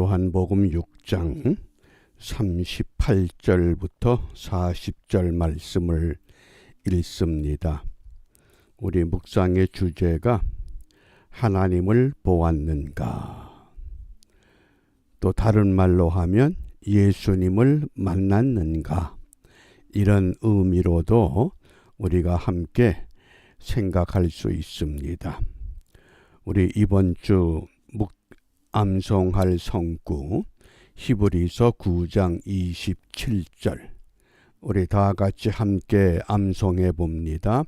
요한복음 6장 38절부터 40절 말씀을 읽습니다. 우리 묵상의 주제가 하나님을 보았는가? 또 다른 말로 하면 예수님을 만났는가? 이런 의미로도 우리가 함께 생각할 수 있습니다. 우리 이번 주 암송할 성구 히브리서 9장 27절 우리 다 같이 함께 암송해 봅니다.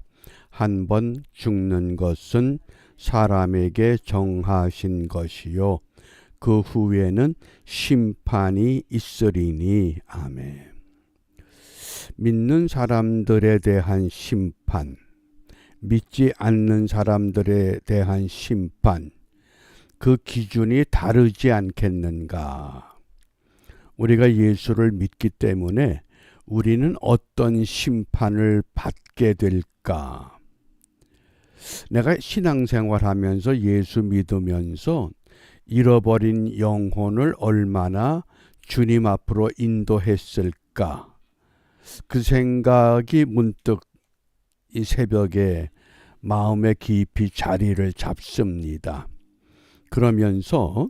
한 번 죽는 것은 사람에게 정하신 것이요 그 후에는 심판이 있으리니. 아멘. 믿는 사람들에 대한 심판, 믿지 않는 사람들에 대한 심판, 그 기준이 다르지 않겠는가? 우리가 예수를 믿기 때문에 우리는 어떤 심판을 받게 될까? 내가 신앙생활하면서 예수 믿으면서 잃어버린 영혼을 얼마나 주님 앞으로 인도했을까? 그 생각이 문득 이 새벽에 마음에 깊이 자리를 잡습니다. 그러면서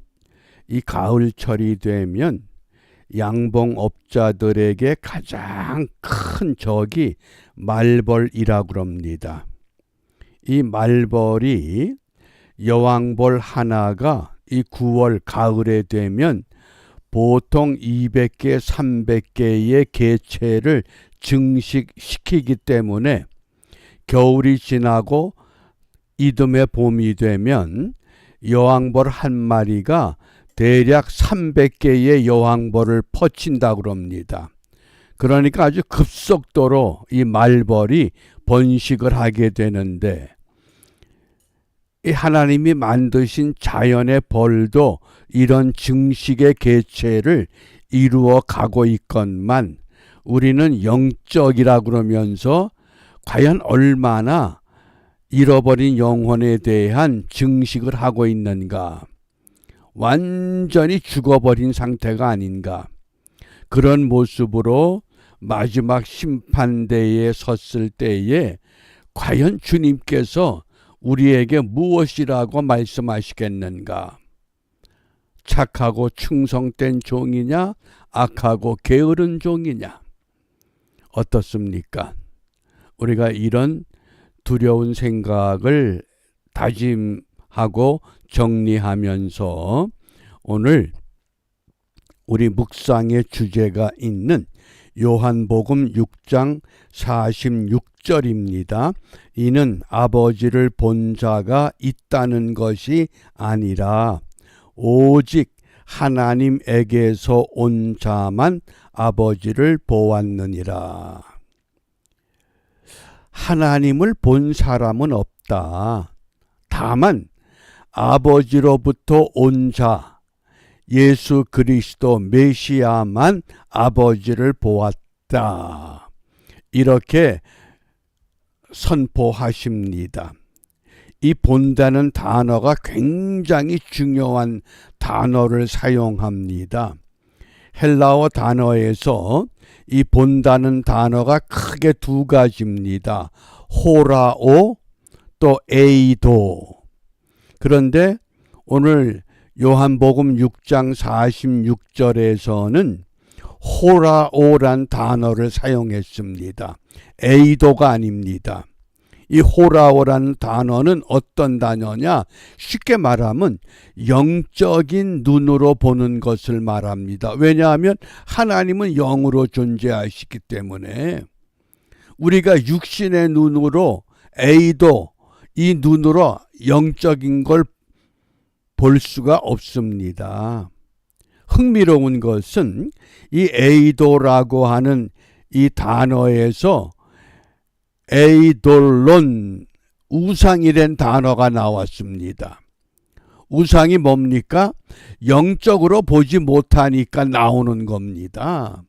이 가을철이 되면 양봉업자들에게 가장 큰 적이 말벌이라고 그럽니다. 이 말벌이 여왕벌 하나가 이 9월 가을에 되면 보통 200개, 300개의 개체를 증식시키기 때문에 겨울이 지나고 이듬해 봄이 되면 여왕벌 한 마리가 대략 300개의 여왕벌을 퍼친다고 그럽니다. 그러니까 아주 급속도로 이 말벌이 번식을 하게 되는데, 이 하나님이 만드신 자연의 벌도 이런 증식의 개체를 이루어 가고 있건만 우리는 영적이라 그러면서 과연 얼마나 잃어버린 영혼에 대한 증식을 하고 있는가? 완전히 죽어버린 상태가 아닌가? 그런 모습으로 마지막 심판대에 섰을 때에 과연 주님께서 우리에게 무엇이라고 말씀하시겠는가? 착하고 충성된 종이냐? 악하고 게으른 종이냐? 어떻습니까? 우리가 이런 두려운 생각을 다짐하고 정리하면서 오늘 우리 묵상의 주제가 있는 요한복음 6장 46절입니다. 이는 아버지를 본 자가 있다는 것이 아니라 오직 하나님에게서 온 자만 아버지를 보았느니라. 하나님을 본 사람은 없다. 다만 아버지로부터 온 자, 예수 그리스도 메시아만 아버지를 보았다. 이렇게 선포하십니다. 이 본다는 단어가 굉장히 중요한 단어를 사용합니다. 헬라어 단어에서 이 본다는 단어가 크게 두 가지입니다. 호라오 또 에이도. 그런데 오늘 요한복음 6장 46절에서는 호라오란 단어를 사용했습니다. 에이도가 아닙니다. 이 호라오라는 단어는 어떤 단어냐? 쉽게 말하면 영적인 눈으로 보는 것을 말합니다. 왜냐하면 하나님은 영으로 존재하시기 때문에 우리가 육신의 눈으로 에이도, 이 눈으로 영적인 걸 볼 수가 없습니다. 흥미로운 것은 이 에이도라고 하는 이 단어에서 에이돌론, 우상이란 단어가 나왔습니다. 우상이 뭡니까? 영적으로 보지 못하니까 나오는 겁니다.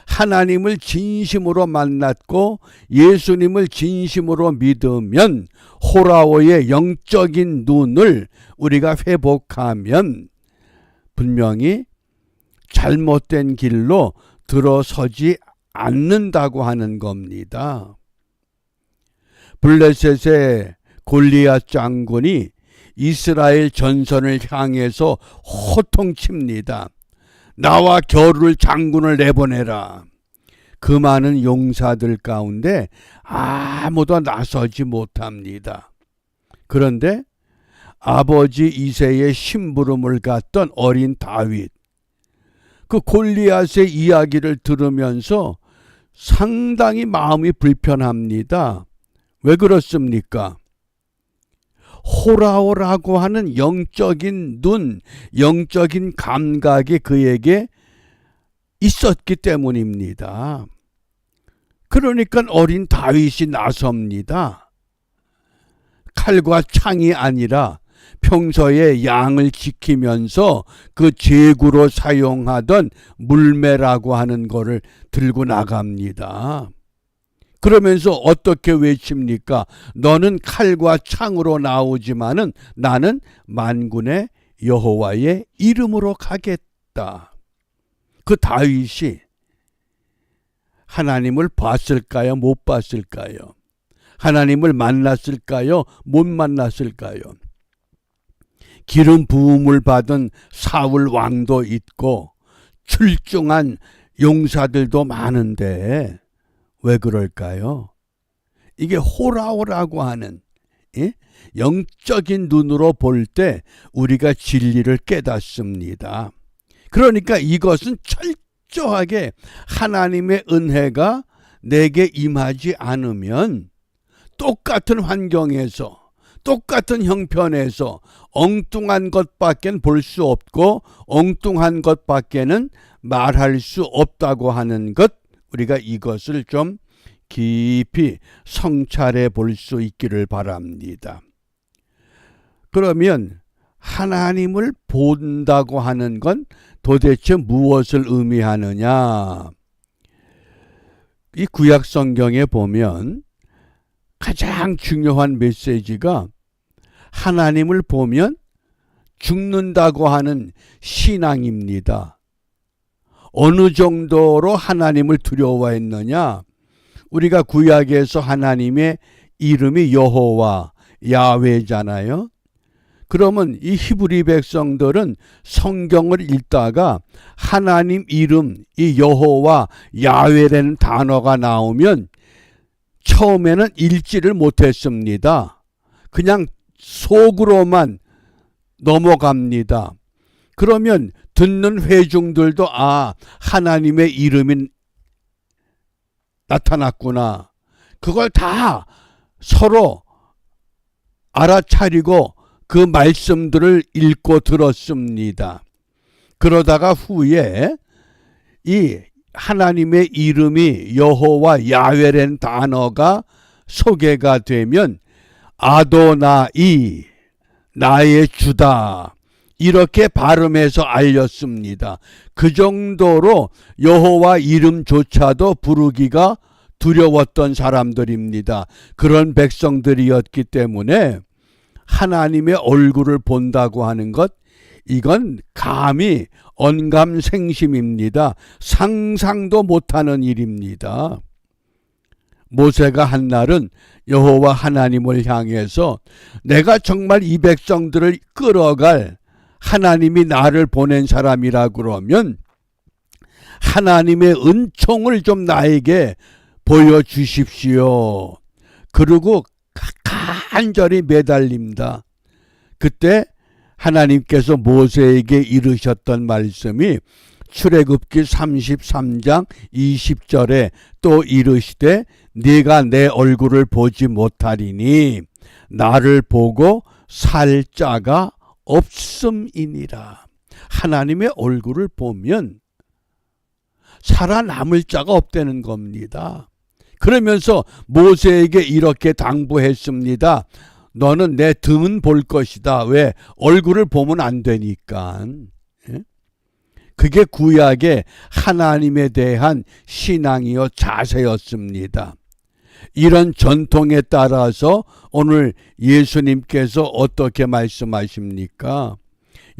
하나님을 진심으로 만났고 예수님을 진심으로 믿으면 호라오의 영적인 눈을 우리가 회복하면 분명히 잘못된 길로 들어서지 않는다고 하는 겁니다. 블레셋의 골리앗 장군이 이스라엘 전선을 향해서 호통칩니다. 나와 겨룰 장군을 내보내라. 그 많은 용사들 가운데 아무도 나서지 못합니다. 그런데 아버지 이새의 심부름을 갔던 어린 다윗, 그 골리앗의 이야기를 들으면서 상당히 마음이 불편합니다. 왜 그렇습니까? 호라오라고 하는 영적인 눈, 영적인 감각이 그에게 있었기 때문입니다. 그러니까 어린 다윗이 나섭니다. 칼과 창이 아니라 평소에 양을 지키면서 그 제구로 사용하던 물매라고 하는 거를 들고 나갑니다. 그러면서 어떻게 외칩니까? 너는 칼과 창으로 나오지만은 나는 만군의 여호와의 이름으로 가겠다. 그 다윗이 하나님을 봤을까요? 못 봤을까요? 하나님을 만났을까요? 못 만났을까요? 기름 부음을 받은 사울 왕도 있고 출중한 용사들도 많은데 왜 그럴까요? 이게 호라오라고 하는 영적인 눈으로 볼 때 우리가 진리를 깨닫습니다. 그러니까 이것은 철저하게 하나님의 은혜가 내게 임하지 않으면 똑같은 환경에서 똑같은 형편에서 엉뚱한 것밖엔 볼 수 없고 엉뚱한 것밖에는 말할 수 없다고 하는 것, 우리가 이것을 좀 깊이 성찰해 볼 수 있기를 바랍니다. 그러면 하나님을 본다고 하는 건 도대체 무엇을 의미하느냐? 이 구약 성경에 보면 가장 중요한 메시지가 하나님을 보면 죽는다고 하는 신앙입니다. 어느 정도로 하나님을 두려워했느냐? 우리가 구약에서 하나님의 이름이 여호와, 야훼잖아요. 그러면 이 히브리 백성들은 성경을 읽다가 하나님 이름, 이 여호와, 야훼라는 단어가 나오면 처음에는 읽지를 못했습니다. 그냥 속으로만 넘어갑니다. 그러면 듣는 회중들도 하나님의 이름이 나타났구나. 그걸 다 서로 알아차리고 그 말씀들을 읽고 들었습니다. 그러다가 후에 이 하나님의 이름이 여호와 야훼라는 단어가 소개가 되면 아도나이, 나의 주다, 이렇게 발음해서 알렸습니다. 그 정도로 여호와 이름조차도 부르기가 두려웠던 사람들입니다. 그런 백성들이었기 때문에 하나님의 얼굴을 본다고 하는 것, 이건 감히 언감생심입니다. 상상도 못하는 일입니다. 모세가 한 날은 여호와 하나님을 향해서 내가 정말 이 백성들을 끌어갈 하나님이 나를 보낸 사람이라 그러면 하나님의 은총을 좀 나에게 보여주십시오. 그리고 간절히 매달립니다. 그때 하나님께서 모세에게 이르셨던 말씀이 출애굽기 33장 20절에 또 이르시되 네가 내 얼굴을 보지 못하리니 나를 보고 살 자가 없음이니라. 하나님의 얼굴을 보면 살아남을 자가 없다는 겁니다. 그러면서 모세에게 이렇게 당부했습니다. 너는 내 등은 볼 것이다. 왜? 얼굴을 보면 안 되니까. 그게 구약의 하나님에 대한 신앙이요 자세였습니다. 이런 전통에 따라서 오늘 예수님께서 어떻게 말씀하십니까?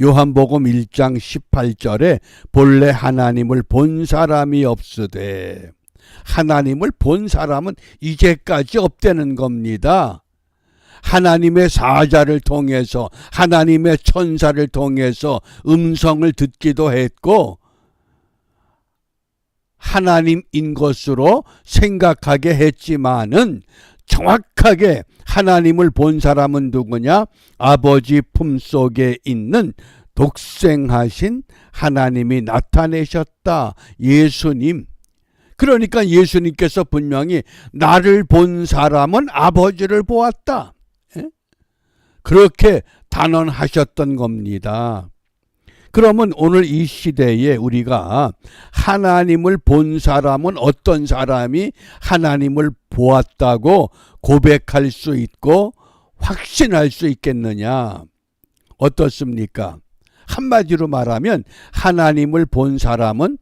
요한복음 1장 18절에 본래 하나님을 본 사람이 없으되, 하나님을 본 사람은 이제까지 없다는 겁니다. 하나님의 사자를 통해서, 하나님의 천사를 통해서 음성을 듣기도 했고 하나님인 것으로 생각하게 했지만은 정확하게 하나님을 본 사람은 누구냐? 아버지 품속에 있는 독생하신 하나님이 나타내셨다. 예수님. 그러니까 예수님께서 분명히 나를 본 사람은 아버지를 보았다. 그렇게 단언하셨던 겁니다. 그러면 오늘 이 시대에 우리가 하나님을 본 사람은 어떤 사람이 하나님을 보았다고 고백할 수 있고 확신할 수 있겠느냐? 어떻습니까? 한마디로 말하면 하나님을 본 사람은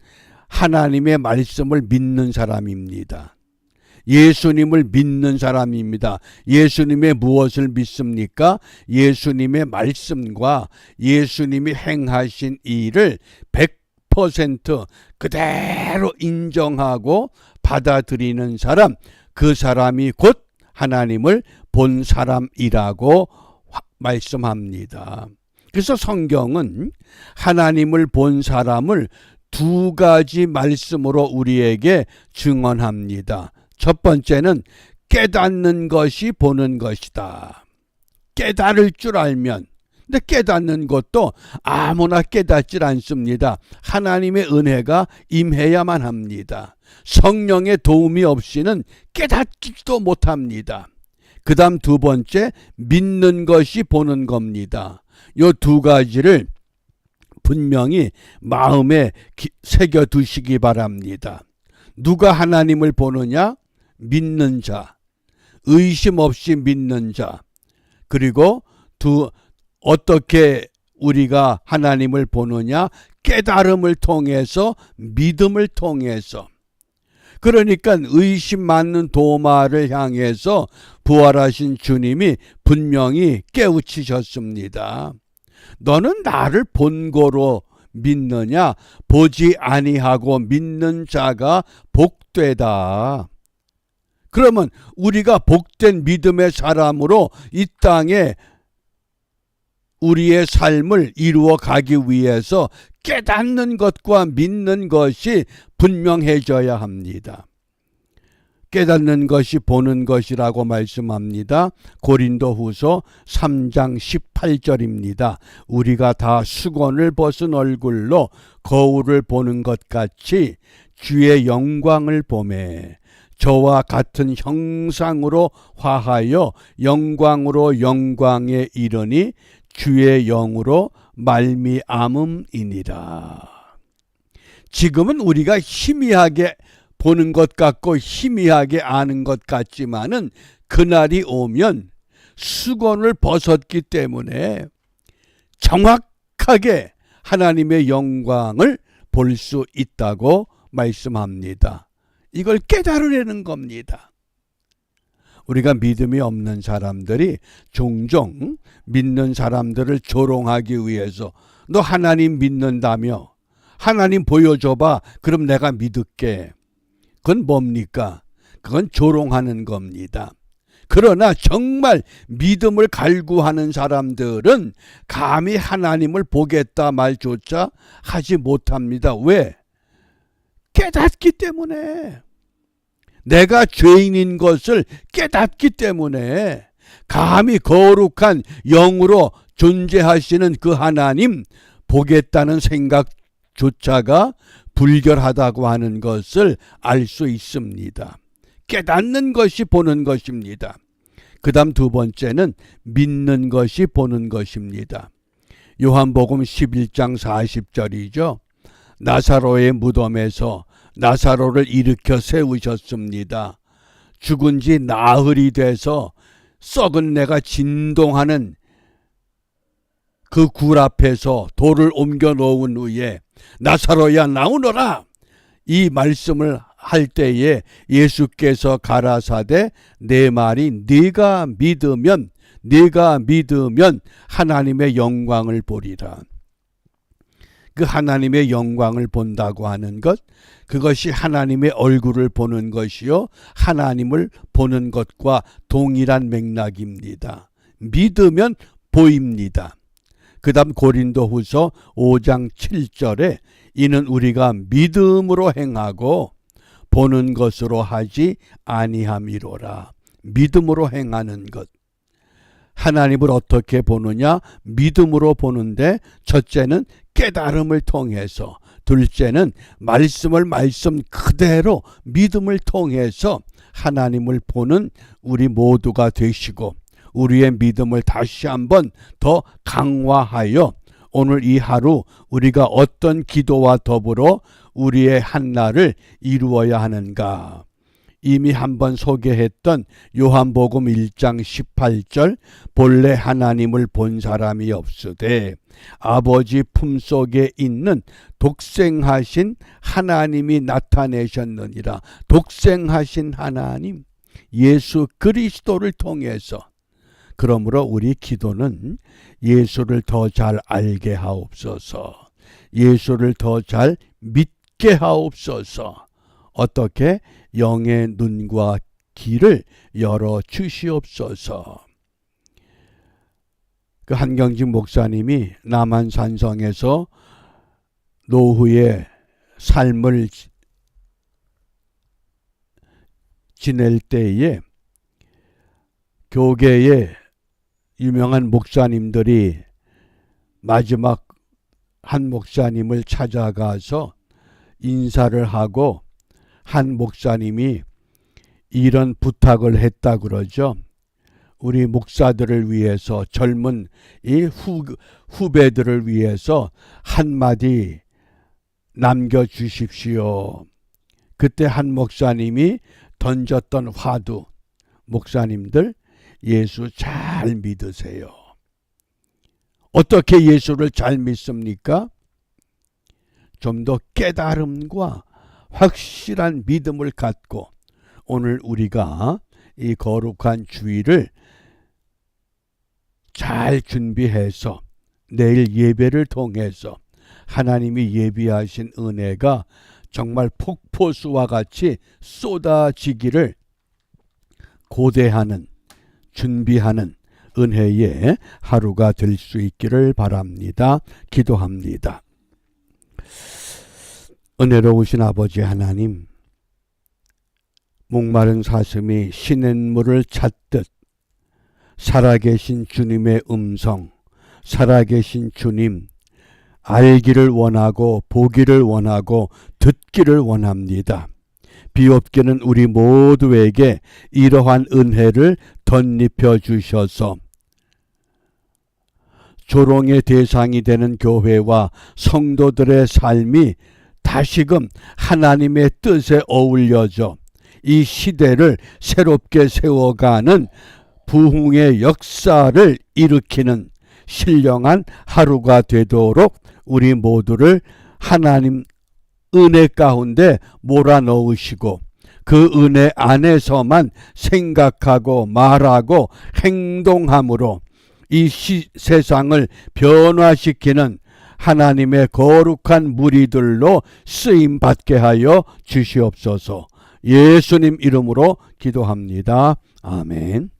하나님의 말씀을 믿는 사람입니다. 예수님을 믿는 사람입니다. 예수님의 무엇을 믿습니까? 예수님의 말씀과 예수님이 행하신 일을 100% 그대로 인정하고 받아들이는 사람, 그 사람이 곧 하나님을 본 사람이라고 말씀합니다. 그래서 성경은 하나님을 본 사람을 두 가지 말씀으로 우리에게 증언합니다. 첫 번째는 깨닫는 것이 보는 것이다. 깨달을 줄 알면, 근데 깨닫는 것도 아무나 깨닫질 않습니다. 하나님의 은혜가 임해야만 합니다. 성령의 도움이 없이는 깨닫지도 못합니다. 그 다음 두 번째, 믿는 것이 보는 겁니다. 이 두 가지를 분명히 마음에 새겨 두시기 바랍니다. 누가 하나님을 보느냐? 믿는 자, 의심 없이 믿는 자. 그리고 어떻게 우리가 하나님을 보느냐? 깨달음을 통해서, 믿음을 통해서. 그러니까 의심 많는 도마를 향해서 부활하신 주님이 분명히 깨우치셨습니다. 너는 나를 본 거로 믿느냐? 보지 아니하고 믿는 자가 복되다. 그러면 우리가 복된 믿음의 사람으로 이 땅에 우리의 삶을 이루어 가기 위해서 깨닫는 것과 믿는 것이 분명해져야 합니다. 깨닫는 것이 보는 것이라고 말씀합니다. 고린도후서 3장 18절입니다. 우리가 다 수건을 벗은 얼굴로 거울을 보는 것 같이 주의 영광을 보매 저와 같은 형상으로 화하여 영광으로 영광에 이르니 주의 영으로 말미암음이니라. 지금은 우리가 희미하게 보는 것 같고 희미하게 아는 것 같지만은 그날이 오면 수건을 벗었기 때문에 정확하게 하나님의 영광을 볼 수 있다고 말씀합니다. 이걸 깨달으려는 겁니다. 우리가 믿음이 없는 사람들이 종종 믿는 사람들을 조롱하기 위해서 너 하나님 믿는다며? 하나님 보여줘봐. 그럼 내가 믿을게. 그건 뭡니까? 그건 조롱하는 겁니다. 그러나 정말 믿음을 갈구하는 사람들은 감히 하나님을 보겠다 말조차 하지 못합니다. 왜? 깨닫기 때문에. 내가 죄인인 것을 깨닫기 때문에 감히 거룩한 영으로 존재하시는 그 하나님 보겠다는 생각조차가 불결하다고 하는 것을 알 수 있습니다. 깨닫는 것이 보는 것입니다. 그 다음 두 번째는 믿는 것이 보는 것입니다. 요한복음 11장 40절이죠. 나사로의 무덤에서 나사로를 일으켜 세우셨습니다. 죽은 지 나흘이 돼서 썩은 내가 진동하는 그 굴 앞에서 돌을 옮겨 놓은 후에 나사로야 나오너라, 이 말씀을 할 때에 예수께서 가라사대 내 말이 네가 믿으면 하나님의 영광을 보리라. 그 하나님의 영광을 본다고 하는 것, 그것이 하나님의 얼굴을 보는 것이요 하나님을 보는 것과 동일한 맥락입니다. 믿으면 보입니다. 그 다음 고린도후서 5장 7절에 이는 우리가 믿음으로 행하고 보는 것으로 하지 아니함이로라. 믿음으로 행하는 것. 하나님을 어떻게 보느냐? 믿음으로 보는데 첫째는 깨달음을 통해서, 둘째는 말씀을 말씀 그대로 믿음을 통해서 하나님을 보는 우리 모두가 되시고 우리의 믿음을 다시 한번 더 강화하여 오늘 이 하루 우리가 어떤 기도와 더불어 우리의 한날을 이루어야 하는가. 이미 한번 소개했던 요한복음 1장 18절 본래 하나님을 본 사람이 없으되 아버지 품속에 있는 독생하신 하나님이 나타내셨느니라. 독생하신 하나님 예수 그리스도를 통해서. 그러므로 우리 기도는 예수를 더 잘 알게 하옵소서. 예수를 더 잘 믿게 하옵소서. 어떻게? 영의 눈과 귀를 열어 주시옵소서. 그 한경직 목사님이 남한산성에서 노후의 삶을 지낼 때에 교계의 유명한 목사님들이 마지막 한 목사님을 찾아가서 인사를 하고 한 목사님이 이런 부탁을 했다 그러죠. 우리 목사들을 위해서, 젊은 이 후배들을 위해서 한마디 남겨주십시오. 그때 한 목사님이 던졌던 화두, 목사님들 예수 잘 믿으세요. 어떻게 예수를 잘 믿습니까? 좀 더 깨달음과 확실한 믿음을 갖고 오늘 우리가 이 거룩한 주일을 잘 준비해서 내일 예배를 통해서 하나님이 예비하신 은혜가 정말 폭포수와 같이 쏟아지기를 고대하는, 준비하는 은혜의 하루가 될 수 있기를 바랍니다. 기도합니다. 은혜로우신 아버지 하나님, 목마른 사슴이 시냇물을 찾듯 살아계신 주님의 음성, 살아계신 주님 알기를 원하고 보기를 원하고 듣기를 원합니다. 비옵기는 우리 모두에게 이러한 은혜를 덧입혀 주셔서 조롱의 대상이 되는 교회와 성도들의 삶이 다시금 하나님의 뜻에 어울려져 이 시대를 새롭게 세워가는 부흥의 역사를 일으키는 신령한 하루가 되도록 우리 모두를 하나님 은혜 가운데 몰아넣으시고 그 은혜 안에서만 생각하고 말하고 행동함으로 이 세상을 변화시키는 하나님의 거룩한 무리들로 쓰임받게 하여 주시옵소서. 예수님 이름으로 기도합니다. 아멘.